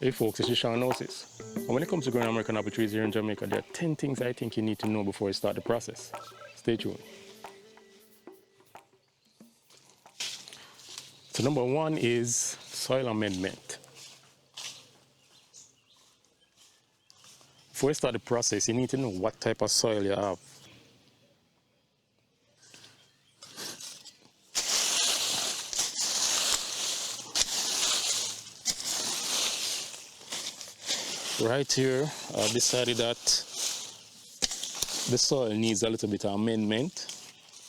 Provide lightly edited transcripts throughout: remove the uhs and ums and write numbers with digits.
Hey folks, it's Sean Gnosis. And when it comes to growing American apple trees here in Jamaica, there are 10 things I think you need to know before you start the process. Stay tuned. So number one is soil amendment. Before you start the process, you need to know what type of soil you have. Right here, I decided that the soil needs a little bit of amendment.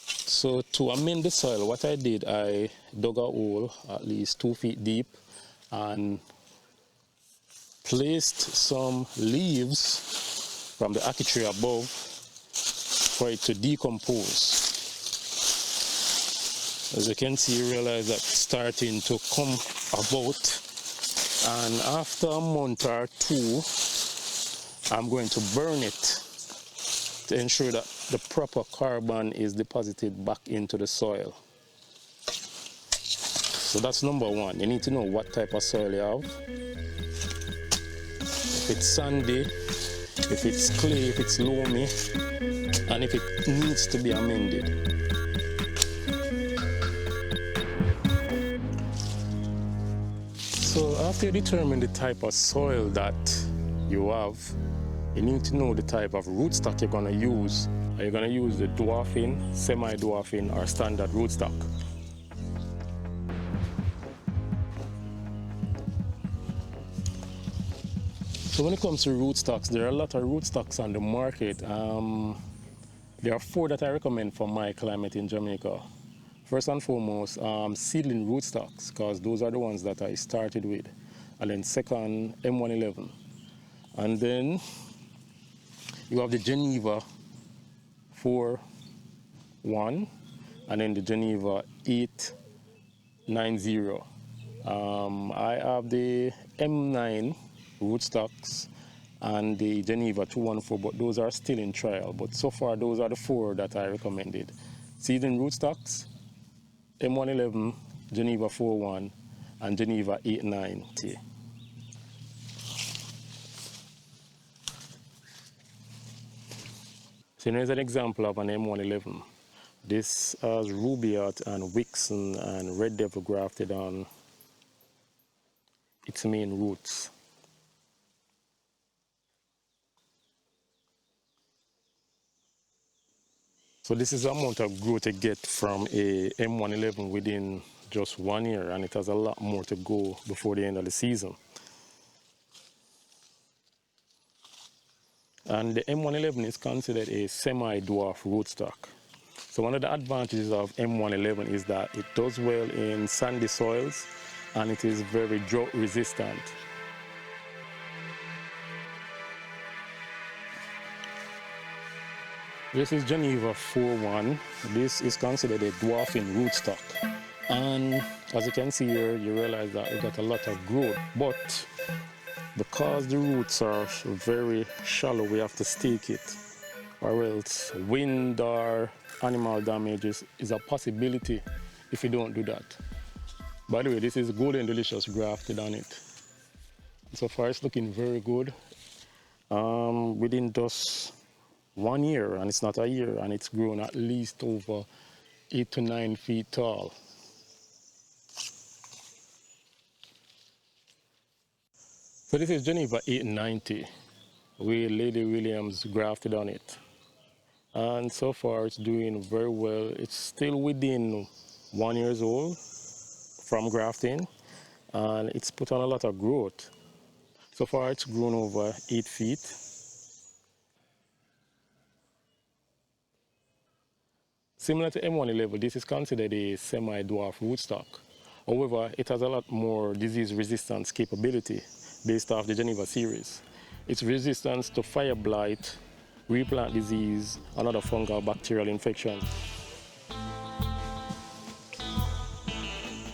So to amend the soil, what I did, I dug a hole at least 2 feet deep and placed some leaves from the ackee tree above for it to decompose. As you can see, you realize that it's starting to come about. And after a month or two, I'm going to burn it to ensure that the proper carbon is deposited back into the soil. So that's number one. You need to know what type of soil you have. If it's sandy, if it's clay, if it's loamy, and if it needs to be amended. So after you determine the type of soil that you have, you need to know the type of rootstock you're going to use. Are you going to use the dwarfing, semi-dwarfing, or standard rootstock? So when it comes to rootstocks, there are a lot of rootstocks on the market. There are 4 that I recommend for my climate in Jamaica. First and foremost, seedling rootstocks, because those are the ones that I started with. And then second, M111. And then you have the Geneva 4-1 and then the Geneva 8-90. I have the M9 rootstocks and the Geneva 214, but those are still in trial. But so far, those are the 4 that I recommended. Seedling rootstocks, M111, Geneva 4-1, and Geneva 8-90. So here's an example of an M111. This has Rubaiyat and Wixon and Red Devil grafted on its main roots. So this is the amount of growth you get from a M111 within just 1 year, and it has a lot more to go before the end of the season. And the M111 is considered a semi-dwarf rootstock. So one of the advantages of M111 is that it does well in sandy soils and it is very drought resistant. This is Geneva 4-1. This is considered a dwarfing rootstock. And as you can see here, you realize that it got a lot of growth. But because the roots are very shallow, we have to stake it, or else wind or animal damage is a possibility if you don't do that. By the way, this is Golden Delicious grafted on it. So far it's looking very good. Within just 1 year, and it's not a year, and it's grown at least over 8 to 9 feet tall. So this is Geneva 890, where Lady Williams grafted on it. And so far it's doing very well. It's still within 1 year old from grafting, and it's put on a lot of growth. So far it's grown over 8 feet. Similar to M111, this is considered a semi-dwarf rootstock. However, it has a lot more disease resistance capability based off the Geneva series. Its resistance to fire blight, replant disease, and other fungal bacterial infections.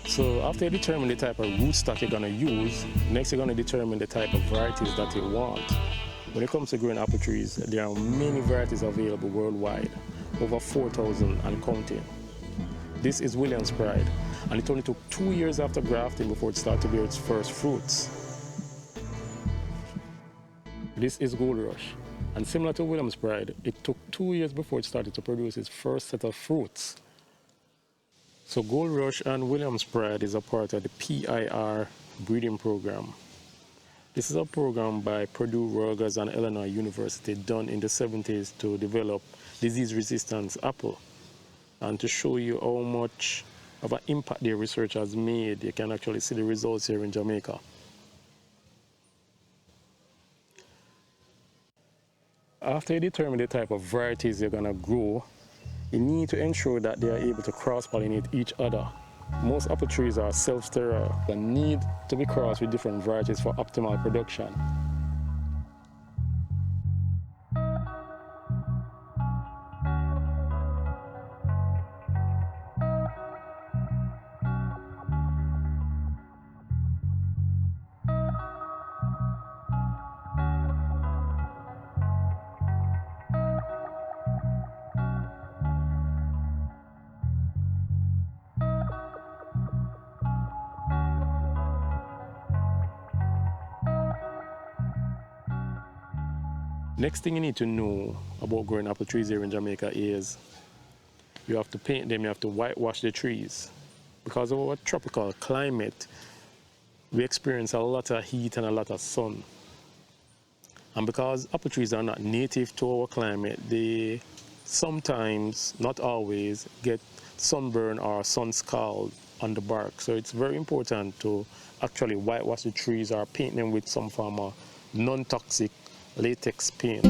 So after you determine the type of rootstock you're going to use, next you're going to determine the type of varieties that you want. When it comes to growing apple trees, there are many varieties available worldwide, over 4,000 and counting. This is Williams Pride, and it only took 2 years after grafting before it started to bear its first fruits. This is Gold Rush. And similar to Williams Pride, it took 2 years before it started to produce its first set of fruits. So Gold Rush and Williams Pride is a part of the PIR breeding program. This is a program by Purdue, Rutgers, and Illinois University done in the 70s to develop disease-resistant apple. And to show you how much of an impact their research has made, you can actually see the results here in Jamaica. After you determine the type of varieties you're going to grow, you need to ensure that they are able to cross-pollinate each other. Most apple trees are self-sterile and need to be crossed with different varieties for optimal production. Next thing you need to know about growing apple trees here in Jamaica is you have to paint them, you have to whitewash the trees. Because of our tropical climate, we experience a lot of heat and a lot of sun. And because apple trees are not native to our climate, they sometimes, not always, get sunburn or sun scald on the bark. So it's very important to actually whitewash the trees or paint them with some form of non-toxic latex paint.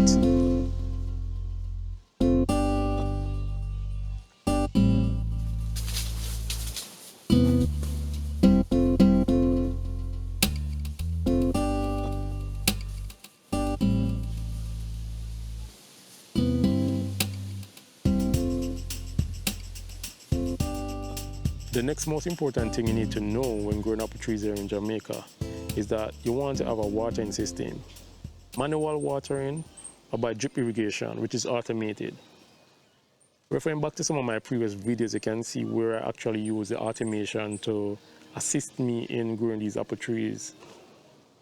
The next most important thing you need to know when growing apple trees here in Jamaica is that you want to have a watering system. Manual watering or by drip irrigation, which is automated. Referring back to some of my previous videos, you can see where I actually use the automation to assist me in growing these apple trees.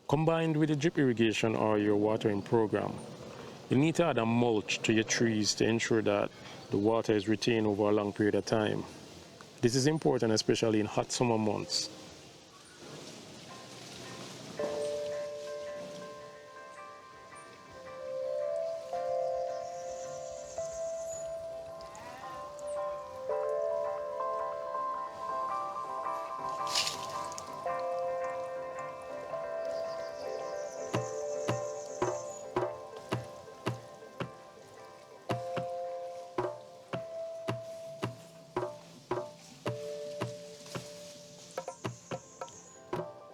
Combined with the drip irrigation or your watering program, you need to add a mulch to your trees to ensure that the water is retained over a long period of time. This is important, especially in hot summer months.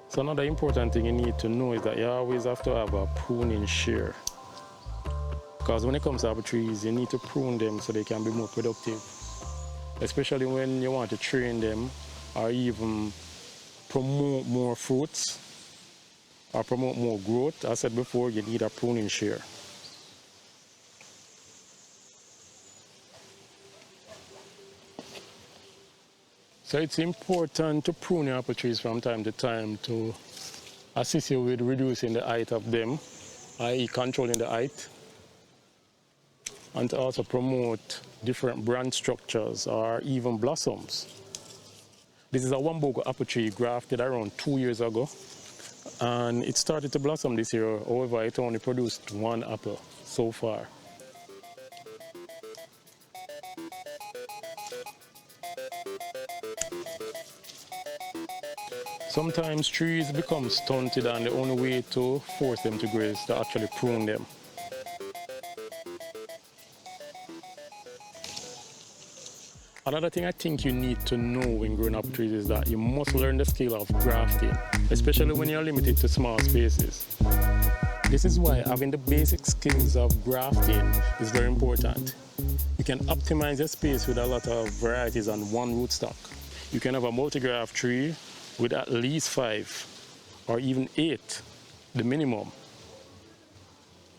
So another important thing you need to know is that you always have to have a pruning shear. Because when it comes to apple trees, you need to prune them so they can be more productive. Especially when you want to train them or even promote more fruits or promote more growth. As I said before, you need a pruning shear. So it's important to prune your apple trees from time to time to assist you with reducing the height of them, i.e. controlling the height, and to also promote different branch structures or even blossoms. This is a Wambogo apple tree grafted around 2 years ago, and it started to blossom this year. However, it only produced one apple so far. Sometimes trees become stunted and the only way to force them to grow is to actually prune them. Another thing I think you need to know when growing apple trees is that you must learn the skill of grafting, especially when you're limited to small spaces. This is why having the basic skills of grafting is very important. You can optimize your space with a lot of varieties on one rootstock. You can have a multi-graft tree with at least 5 or even 8, the minimum.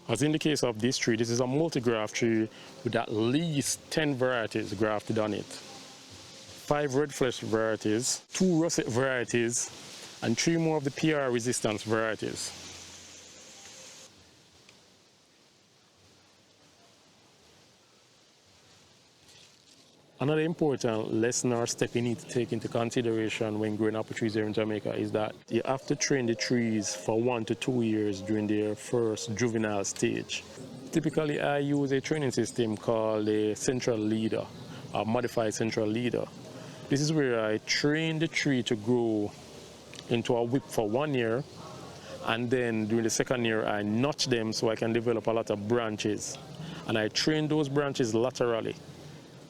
As in the case of this tree, this is a multi-graft tree with at least 10 varieties grafted on it. 5 red flesh varieties, 2 russet varieties, and 3 more of the PR resistance varieties. Another important lesson or step you need to take into consideration when growing apple trees here in Jamaica is that you have to train the trees for 1 to 2 years during their first juvenile stage. Typically, I use a training system called a central leader, a modified central leader. This is where I train the tree to grow into a whip for 1 year, and then during the second year I notch them so I can develop a lot of branches, and I train those branches laterally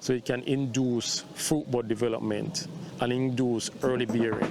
so it can induce fruit bud development and induce early bearing.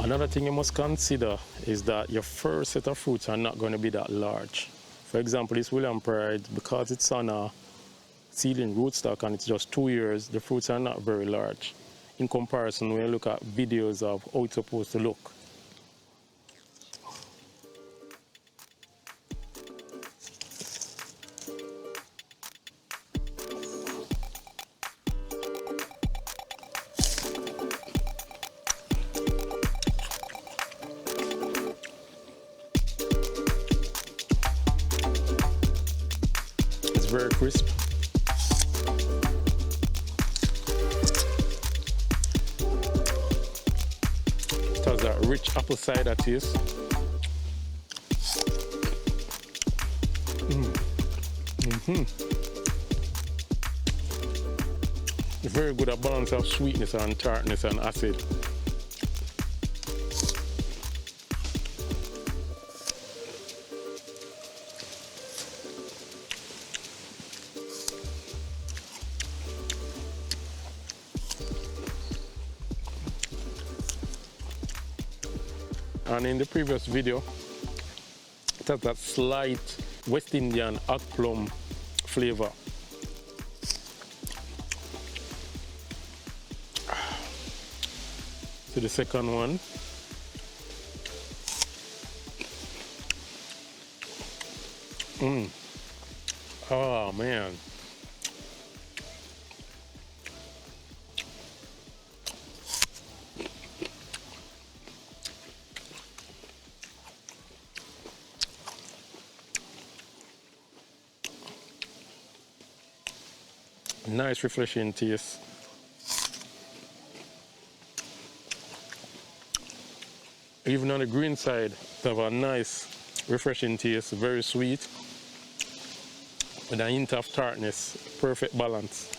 Another thing you must consider is that your first set of fruits are not going to be that large. For example, this William Pride, because it's on a seedling rootstock and it's just 2 years, the fruits are not very large in comparison when you look at videos of how it's supposed to look. It's very crisp. It has that rich apple cider taste. It's very good, a balance of sweetness and tartness and acid. And in the previous video, it has that slight West Indian hot plum flavor. So the second one. Oh man. Nice refreshing taste. Even on the green side, it have a nice refreshing taste, very sweet, with a hint of tartness, perfect balance.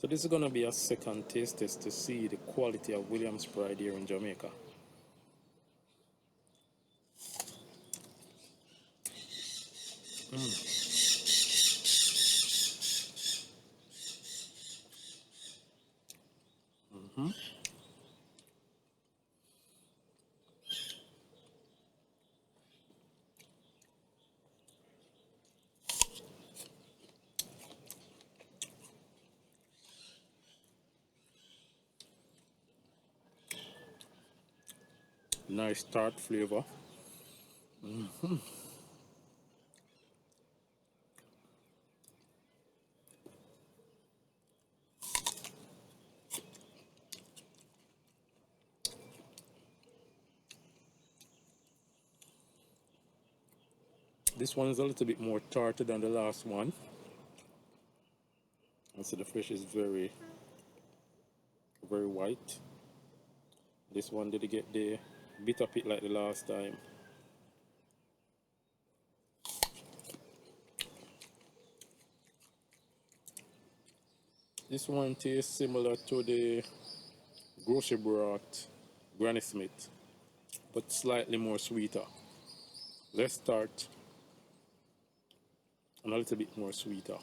So this is going to be a second taste test to see the quality of Williams Pride here in Jamaica. Nice tart flavor. This one is a little bit more tarty than the last one. And so the flesh is very, very white. This one didn't get the bitter pit like the last time. This one tastes similar to the grocery brought Granny Smith, but slightly more sweeter. Less tart and a little bit more sweeter.